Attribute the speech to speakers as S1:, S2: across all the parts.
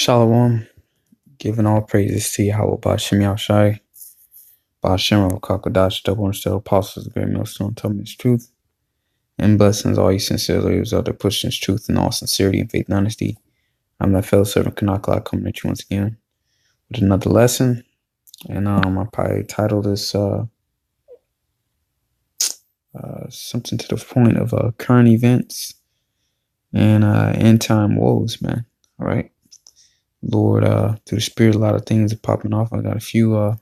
S1: Shalom, giving all praises to Yahweh Bashem Yahushai, Bashem Rakakadash, double and still apostles, the great millstone, tell me his truth, and blessings all you sincere leaders out there pushing his truth in all sincerity and faith and honesty. I'm that fellow servant Kanakala coming at you once again with another lesson, and I probably titled this something to the point of current events and end time woes, man. All right. Lord, through the spirit, a lot of things are popping off. I got a few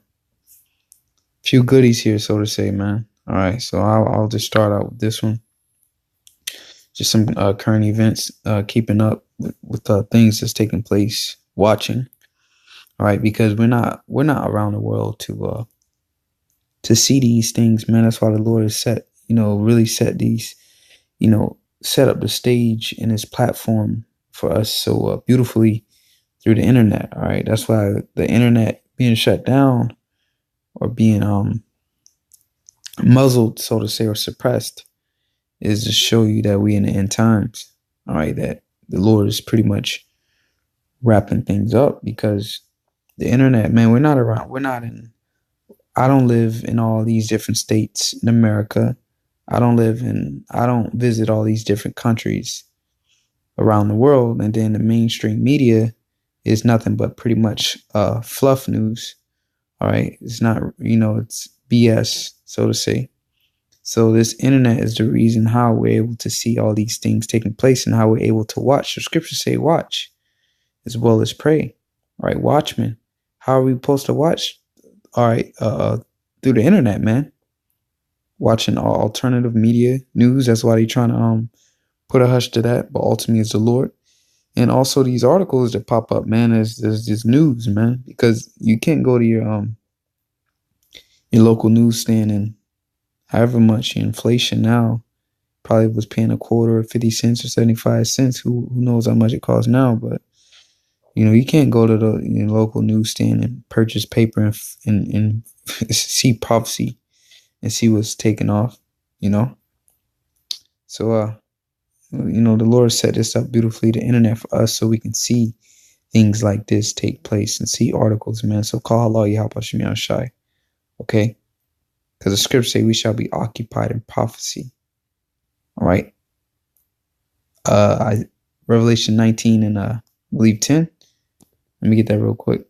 S1: goodies here, so to say, man. All right, so I'll just start out with this one. Just some current events, keeping up with things that's taking place, watching. All right, because we're not around the world to see these things, man. That's why the Lord has really set these, set up the stage and His platform for us so beautifully through the internet. All right, that's why the internet being shut down or being muzzled, so to say, or suppressed, is to show you that we in the end times. All right, that the Lord is pretty much wrapping things up, because the internet, man, I don't live in all these different states in America. I don't visit all these different countries around the world, and then the mainstream media is nothing but pretty much fluff news. All right, it's not, it's BS, so to say. So this internet is the reason how we're able to see all these things taking place and how we're able to watch. The scriptures say watch as well as pray. All right, watchmen. How are we supposed to watch? All right, through the internet, man. Watching alternative media news. That's why they're trying to put a hush to that. But ultimately, it's the Lord. And also these articles that pop up, man, there's this news, man, because you can't go to your local newsstand, and however much inflation now, probably was paying a quarter or 50 cents or 75 cents. Who knows how much it costs now? But you can't go to the local newsstand and purchase paper and see prophecy and see what's taking off. So the Lord set this up beautifully, the internet, for us, so we can see things like this take place and see articles, man. So call Allah Yahweh Shai, okay? Because the scriptures say we shall be occupied in prophecy. All right. Revelation 19 and I believe 10. Let me get that real quick.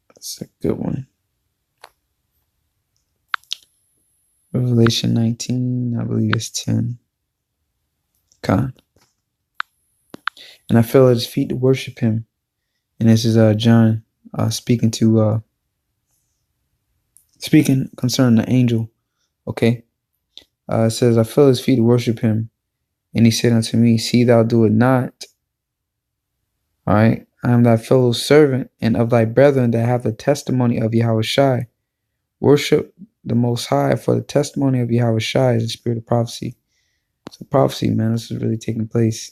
S1: That's a good one. Revelation 19, I believe it's 10. Con. And I fell at His feet to worship Him. And this is John speaking concerning the angel. Okay. It says, I fell at His feet to worship Him. And He said unto me, see thou do it not. All right. I am thy fellow servant and of thy brethren that have the testimony of Yahushai. Worship the Most High, for the testimony of Yahushai is the spirit of prophecy. So prophecy, man, this is really taking place.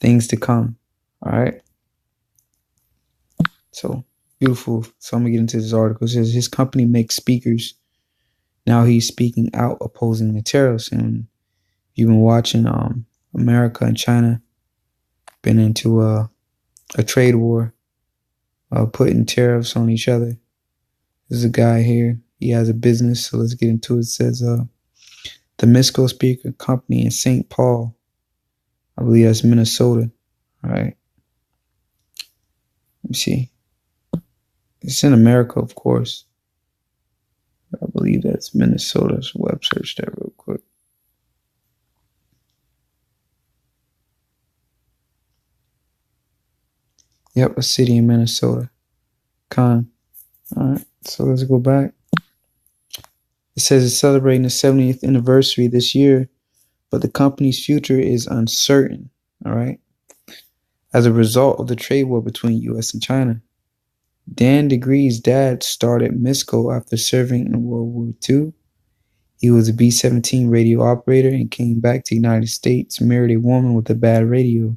S1: Things to come. All right. So beautiful. So I'm going to get into this article. It says his company makes speakers. Now he's speaking out opposing the tariffs. And you've been watching America and China been into a trade war, putting tariffs on each other. There's a guy here. He has a business, so let's get into it. It says the Misco Speaker Company in St. Paul. I believe that's Minnesota. All right. Let me see. It's in America, of course. I believe that's Minnesota. So web search that real quick. Yep, a city in Minnesota. Con. All right, so let's go back. It says it's celebrating the 70th anniversary this year, but the company's future is uncertain. All right. As a result of the trade war between U.S. and China. Dan DeGree's dad started Misco after serving in World War II. He was a B-17 radio operator and came back to the United States, married a woman with a bad radio.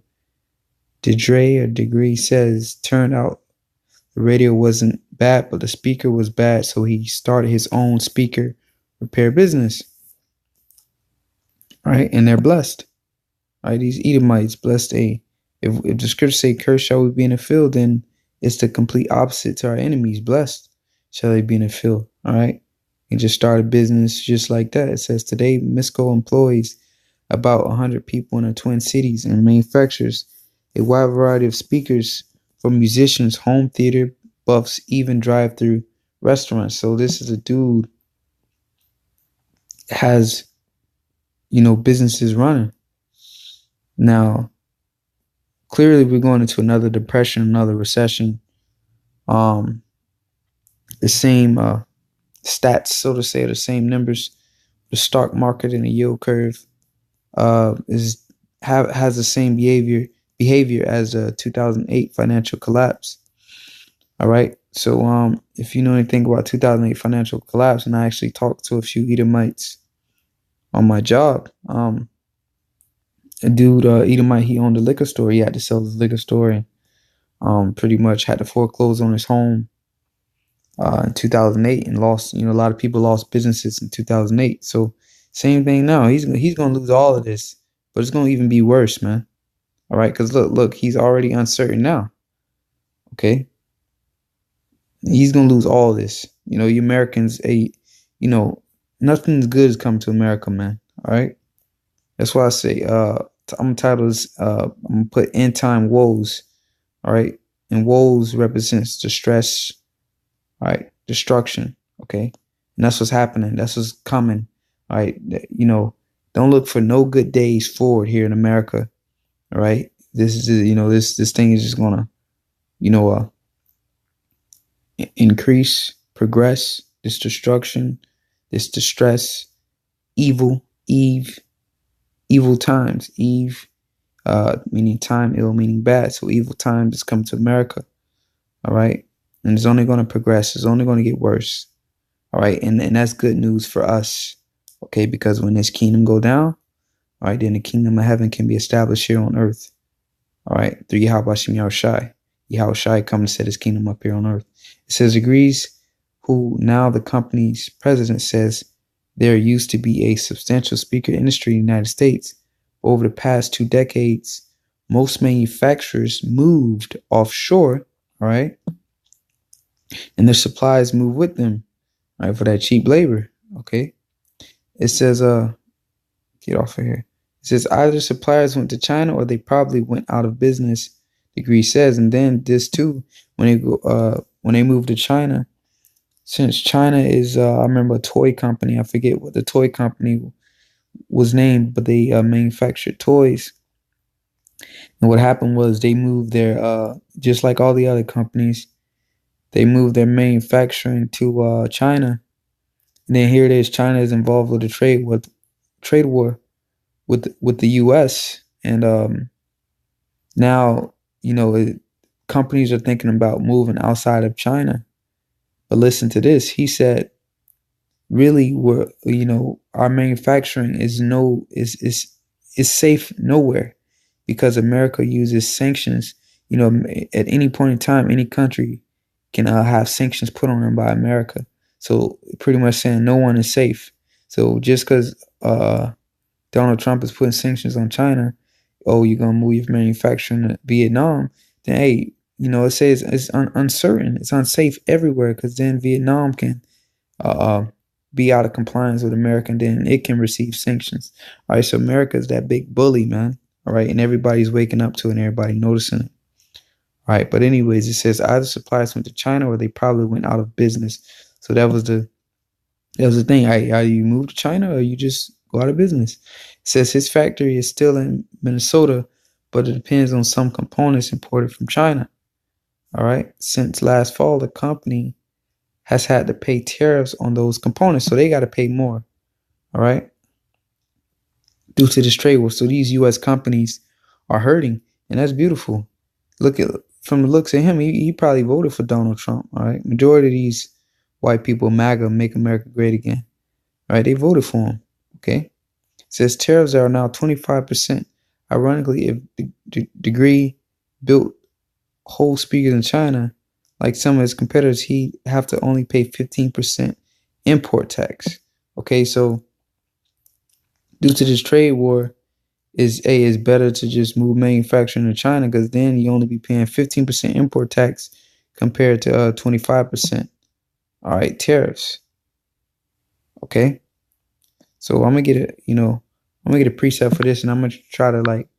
S1: DeGree says, turned out the radio wasn't bad, but the speaker was bad, so he started his own speaker repair business. All right, and they're blessed. All right, these Edomites blessed a If the scriptures say, "Cursed shall we be in the field," then it's the complete opposite to our enemies. Blessed shall they be in the field. All right. And just start a business just like that. It says today, Misco employs about 100 people in the Twin Cities and manufactures a wide variety of speakers for musicians, home theater buffs, even drive-through restaurants. So this is a dude that has, businesses running. Now, clearly we're going into another depression, another recession. The same stats, so to say, the same numbers. The stock market and the yield curve has the same behavior as a 2008 financial collapse. All right. So if you know anything about 2008 financial collapse, and I actually talked to a few Edomites on my job. A dude, Edomite, he owned a liquor store. He had to sell his liquor store and pretty much had to foreclose on his home in 2008 and lost, a lot of people lost businesses in 2008. So same thing now. He's going to lose all of this, but it's going to even be worse, man. All right. Because look, he's already uncertain now. Okay. He's going to lose all this. You Americans, nothing good has come to America, man. All right. That's why I say, I'm titled, I'm going to put end time woes. All right. And woes represents distress. All right. Destruction. Okay. And that's what's happening. That's what's coming. All right. Don't look for no good days forward here in America. All right. This is, this thing is just going to, increase, progress, this destruction, this distress, evil times, meaning time, ill meaning bad. So evil times is coming to America. All right. And it's only going to progress. It's only going to get worse. All right. And that's good news for us. Okay. Because when this kingdom go down, all right, then the kingdom of heaven can be established here on earth. All right. Through Yahweh Shem Yahushai. Yahushai come to set his kingdom up here on earth. It says, agrees who now the company's president says there used to be a substantial speaker industry in the United States. Over the past 2 decades, most manufacturers moved offshore, all right, and their supplies moved with them, all right, for that cheap labor, okay. It says, get off of here. It says either suppliers went to China or they probably went out of business, Degree says. And then this too, when they moved to China, since China is, I remember a toy company, I forget what the toy company was named, but they manufactured toys. And what happened was they moved their, just like all the other companies, they moved their manufacturing to China. And then here it is, China is involved with a trade war with the U.S. And now, companies are thinking about moving outside of China. But listen to this. He said, really, our manufacturing is safe nowhere because America uses sanctions. At any point in time, any country can have sanctions put on them by America. So pretty much saying no one is safe. So just because Donald Trump is putting sanctions on China, oh, you're going to move your manufacturing to Vietnam, then, hey, it says it's uncertain. It's unsafe everywhere because then Vietnam can be out of compliance with America and then it can receive sanctions. All right, so America is that big bully, man. All right, and everybody's waking up to it and everybody noticing it. All right, but anyways, it says either suppliers went to China or they probably went out of business. So that was the thing. Either you move to China or you just go out of business. It says his factory is still in Minnesota, but it depends on some components imported from China. All right. Since last fall, the company has had to pay tariffs on those components. So they got to pay more. All right. Due to this trade war. So these U.S. companies are hurting. And that's beautiful. From the looks of him, he probably voted for Donald Trump. All right. Majority of these white people, MAGA, Make America Great Again. All right. They voted for him. Okay. It says tariffs are now 25%. Ironically, if Degree built whole speakers in China, like some of his competitors, he'd have to only pay 15% import tax. Okay, so due to this trade war, it's better to just move manufacturing to China, because then you only be paying 15% import tax compared to 25%. All right, tariffs. Okay, so I'm gonna get a precept for this, and I'm gonna try to like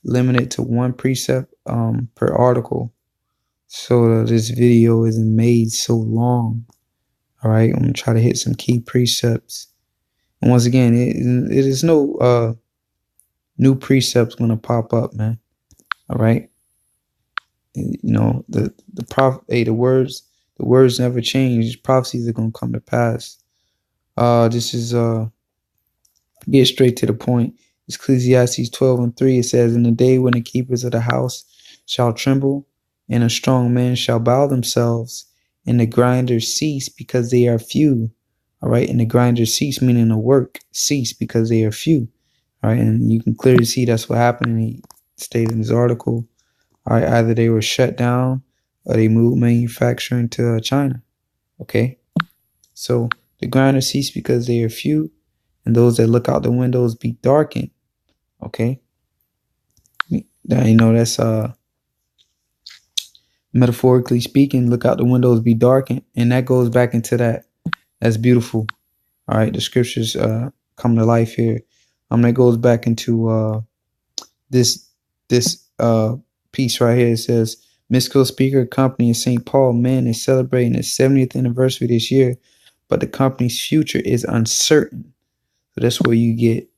S1: limit it to one precept per article, so that this video isn't made so long. All right, I'm gonna try to hit some key precepts, and once again, it is no new precepts gonna pop up, man. All right, the prophet, hey, the words never change. Prophecies are gonna come to pass. This is get straight to the point. Ecclesiastes 12:3, it says, "In the day when the keepers of the house shall tremble, and a strong man shall bow themselves, and the grinders cease because they are few." All right, and the grinders cease, meaning the work cease because they are few. All right, and you can clearly see that's what happened. And he stated in his article. All right, either they were shut down or they moved manufacturing to China. Okay, so the grinders cease because they are few, and those that look out the windows be darkened. Okay, now that's metaphorically speaking. Look out the windows be darkened, and that goes back into that. That's beautiful. All right, the scriptures come to life here. That goes back into this piece right here. It says, Mystical Speaker Company in St. Paul, man, is celebrating its 70th anniversary this year, but the company's future is uncertain. So that's where you get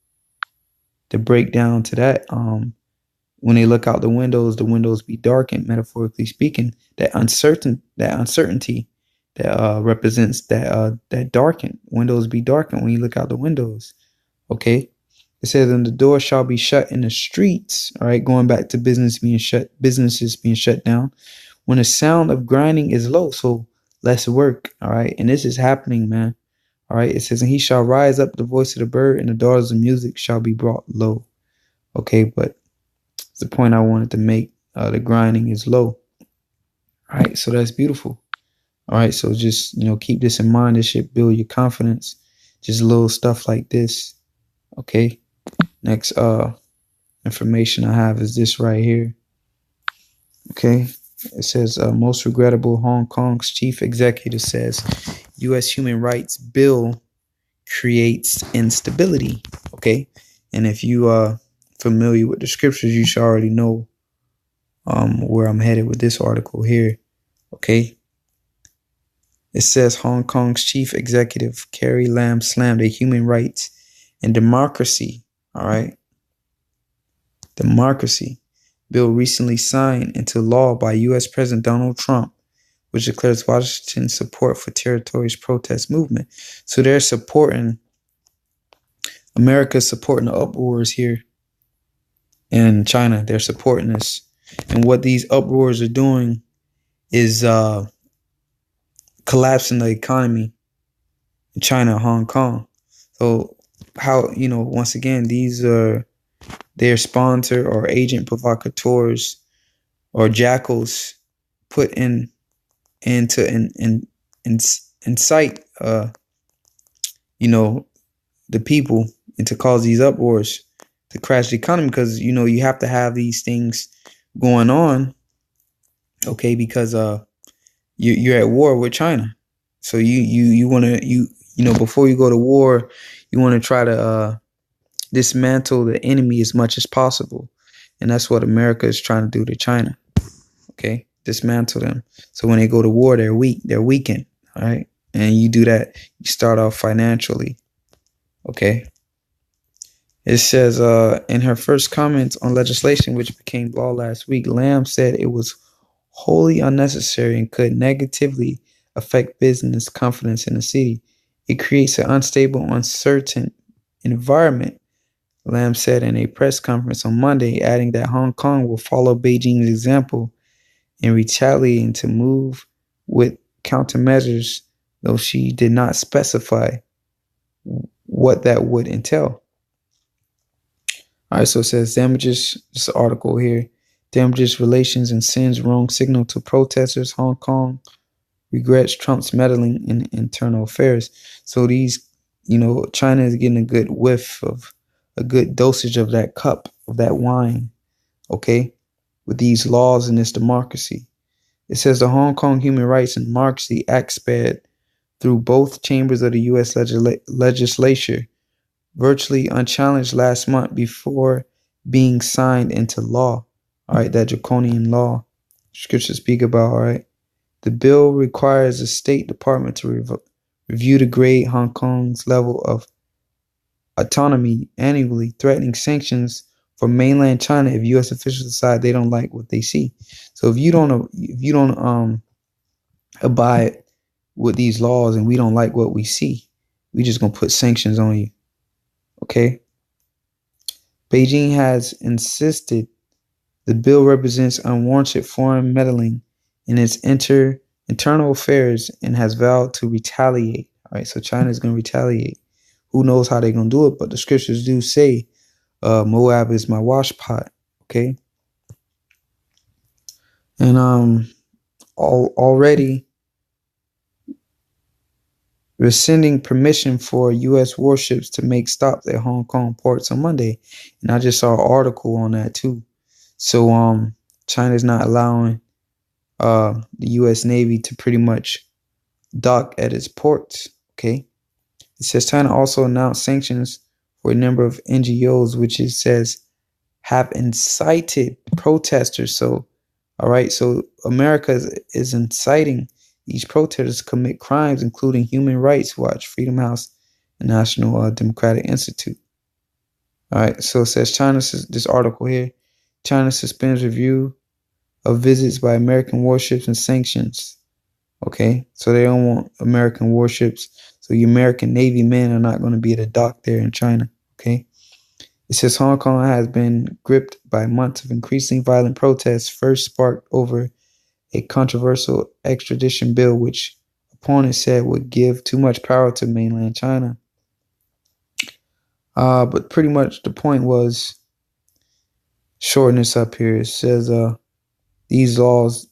S1: the breakdown to that. When they look out the windows be darkened, metaphorically speaking. That uncertainty that represents that darkened. Windows be darkened when you look out the windows. Okay. It says, and the door shall be shut in the streets. All right, going back to businesses being shut down when the sound of grinding is low. So less work. All right, and this is happening, man. All right, it says, and he shall rise up the voice of the bird, and the daughters of music shall be brought low. Okay, but the point I wanted to make, the grinding is low. All right, so that's beautiful. All right, so just keep this in mind. This should build your confidence. Just little stuff like this. Okay. Next information I have is this right here. Okay, it says most regrettable, Hong Kong's chief executive says U.S. human rights bill creates instability. Okay, and if you are familiar with the scriptures, you should already know where I'm headed with this article here. Okay, it says Hong Kong's chief executive Carrie Lam slammed a human rights and democracy. All right. Democracy bill recently signed into law by U.S. President Donald Trump, which declares Washington's support for territories protest movement. So they're supporting, America's supporting the uproars here in China. They're supporting this. And what these uproars are doing is collapsing the economy in China, Hong Kong. So how, once again, these are their sponsor or agent provocateurs or jackals put incite the people and to cause these uproars to crash the economy, because you have to have these things going on. Okay, because you're at war with China, so you want to before you go to war, you want to try to dismantle the enemy as much as possible. And that's what America is trying to do to China. Okay, dismantle them. So when they go to war, they're weak. They're weakened. All right, and you do that. You start off financially. Okay. It says in her first comments on legislation, which became law last week, Lam said it was wholly unnecessary and could negatively affect business confidence in the city. It creates an unstable, uncertain environment, Lam said in a press conference on Monday, adding that Hong Kong will follow Beijing's example in retaliating to move with countermeasures, though she did not specify what that would entail. All right, so it says damages, this article here, damages relations and sends wrong signal to protesters. Hong Kong regrets Trump's meddling in internal affairs. So these, China is getting a good whiff of a good dosage of that cup. of that wine, okay, with these laws in this democracy. It says the Hong Kong Human Rights and Democracy Act sped through both chambers of the U.S. legislature, virtually unchallenged last month before being signed into law. All right, that draconian law scriptures speak about. All right, the bill requires the State Department to review the grade Hong Kong's level of autonomy annually, threatening sanctions for mainland China if U.S. officials decide they don't like what they see. So if you don't abide with these laws and we don't like what we see, we just gonna put sanctions on you. Okay. Beijing has insisted the bill represents unwarranted foreign meddling in its internal affairs and has vowed to retaliate. All right, so China is going to retaliate. Who knows how they're going to do it? But the scriptures do say, Moab is my wash pot. Okay, and already rescinding permission for U.S. warships to make stops at Hong Kong ports on Monday, and I just saw an article on that too. So China's not allowing the U.S. Navy to pretty much dock at its ports. Okay, it says China also announced sanctions for a number of NGOs, which it says have incited protesters. So, all right, so America is inciting these protesters to commit crimes, including Human Rights Watch, Freedom House, and National Democratic Institute. All right, so it says China, this article here, China suspends review of visits by American warships and sanctions. Okay, so they don't want American warships. So your American Navy men are not going to be at a dock there in China. Okay, it says Hong Kong has been gripped by months of increasingly violent protests, first sparked over a controversial extradition bill, which opponents said would give too much power to mainland China. But pretty much the point was, shorten this up here. It says these laws,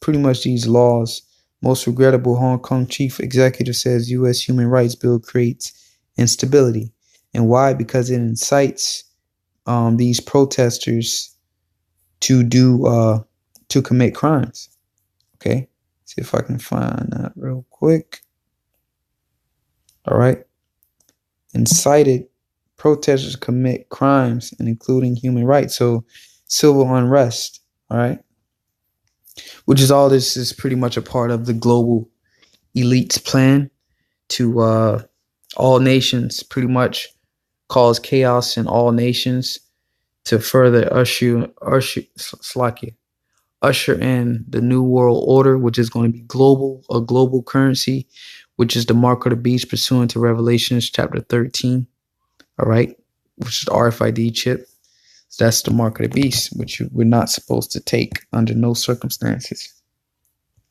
S1: most regrettable, Hong Kong chief executive says U.S. human rights bill creates instability. And why? Because it incites these protesters to commit crimes. Okay, see if I can find that real quick. All right, incited protesters to commit crimes, and including human rights. So civil unrest. All right. Which is all this is pretty much a part of the global elite's plan to all nations, pretty much cause chaos in all nations to further usher in the new world order, which is going to be a global currency, which is the mark of the beast pursuant to Revelations chapter 13. All right, which is the RFID chip. So that's the mark of the beast, which we're not supposed to take under no circumstances.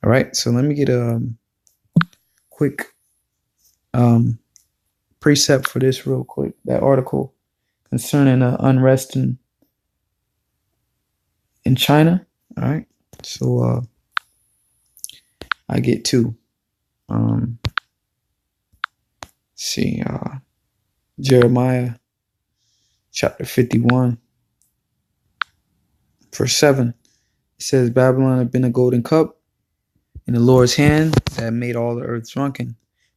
S1: All right, so let me get a quick precept for this real quick. That article concerning unrest in China. All right, so I get two. See, Jeremiah chapter 51. Verse 7, it says, Babylon had been a golden cup in the Lord's hand that made all the earth drunken.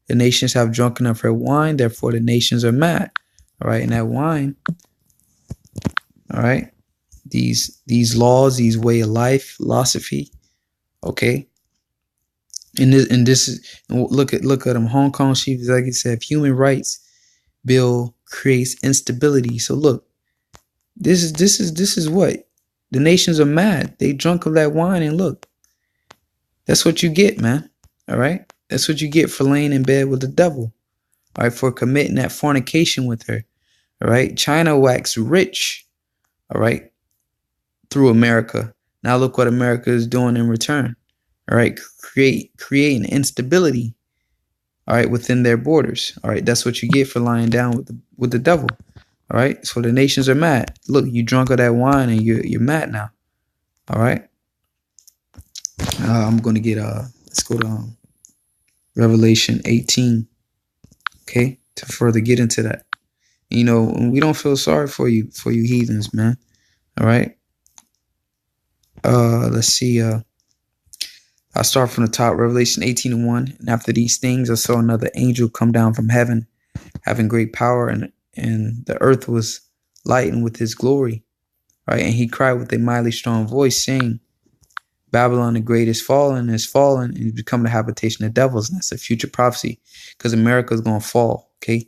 S1: The nations have drunken of her wine, therefore the nations are mad. All right, and that wine, all right, these laws, these way of life, philosophy, okay. And this is look at them. Hong Kong chief executive said human rights bill creates instability. So look, this is what the nations are mad. They drunk of that wine, and look, that's what you get, man. All right, that's what you get for laying in bed with the devil. All right, for committing that fornication with her. All right, China waxed rich. All right, through America. Now look what America is doing in return. All right, creating instability. All right, within their borders. All right, that's what you get for lying down with the devil. All right, so the nations are mad. Look, you drunk of that wine, and you're mad now. All right, I'm gonna get let's go to Revelation 18. Okay, to further get into that. You know, we don't feel sorry for you heathens, man. All right. Let's see. I'll start from the top. Revelation 18:1. And after these things, I saw another angel come down from heaven, having great power, and the earth was lightened with his glory. Right. And he cried with a mighty strong voice, saying, Babylon the Great is fallen, and has become the habitation of devils. And that's a future prophecy, because America is going to fall. Okay.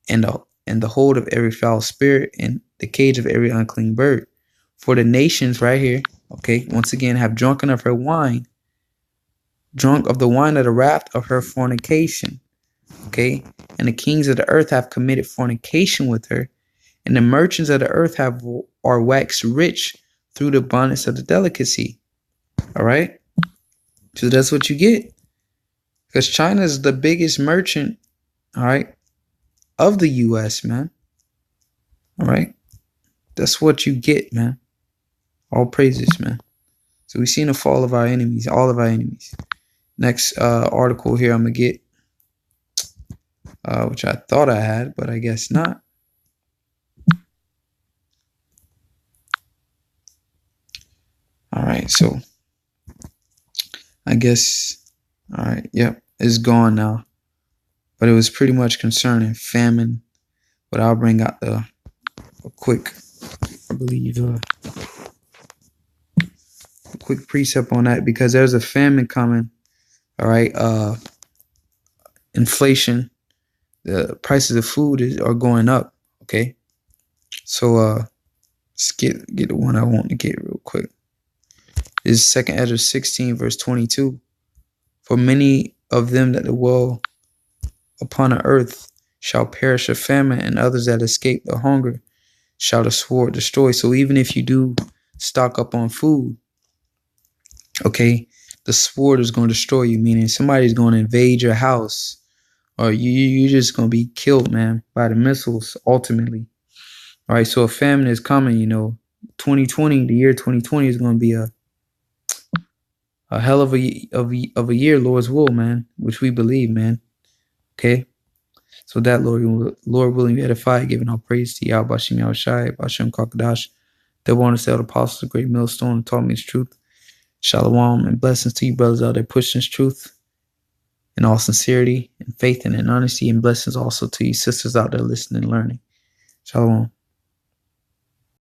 S1: And the hold of every foul spirit, and the cage of every unclean bird. For the nations right here, okay, once again, have drunken of her wine, drunk of the wine of the wrath of her fornication. Okay. And the kings of the earth have committed fornication with her, and the merchants of the earth are waxed rich through the abundance of the delicacy. All right. So that's what you get. Because China is the biggest merchant, all right, of the U.S., man. All right. That's what you get, man. All praises, man. So we've seen the fall of our enemies, all of our enemies. Next article here I'm going to get, which I thought I had, but I guess not. All right. So I guess, all right. Yep. It's gone now. But it was pretty much concerning famine. But I'll bring out a quick, I believe, a quick precept on that, because there's a famine coming. All right. Inflation, the prices of food are going up. Okay. So let's get the one I want to get real quick. This is 2 Ezra 16, verse 22. For many of them that dwell upon the earth shall perish of famine, and others that escape the hunger shall the sword destroy. So even if you do stock up on food, okay, the sword is going to destroy you, meaning somebody's going to invade your house, or you're just going to be killed, man, by the missiles ultimately. All right, so a famine is coming, 2020, the year 2020 is going to be a hell of a year, Lord's will, man, which we believe, man. Okay. So that Lord willing, we edify, giving all praise to Yahweh Bashim Yahushai, Bashem Kakadash, the one who said apostles, the great millstone, and taught me his truth. Shalom and blessings to you, brothers out there pushing his truth in all sincerity and faith and in honesty, and blessings also to you, sisters out there listening and learning. Shalom.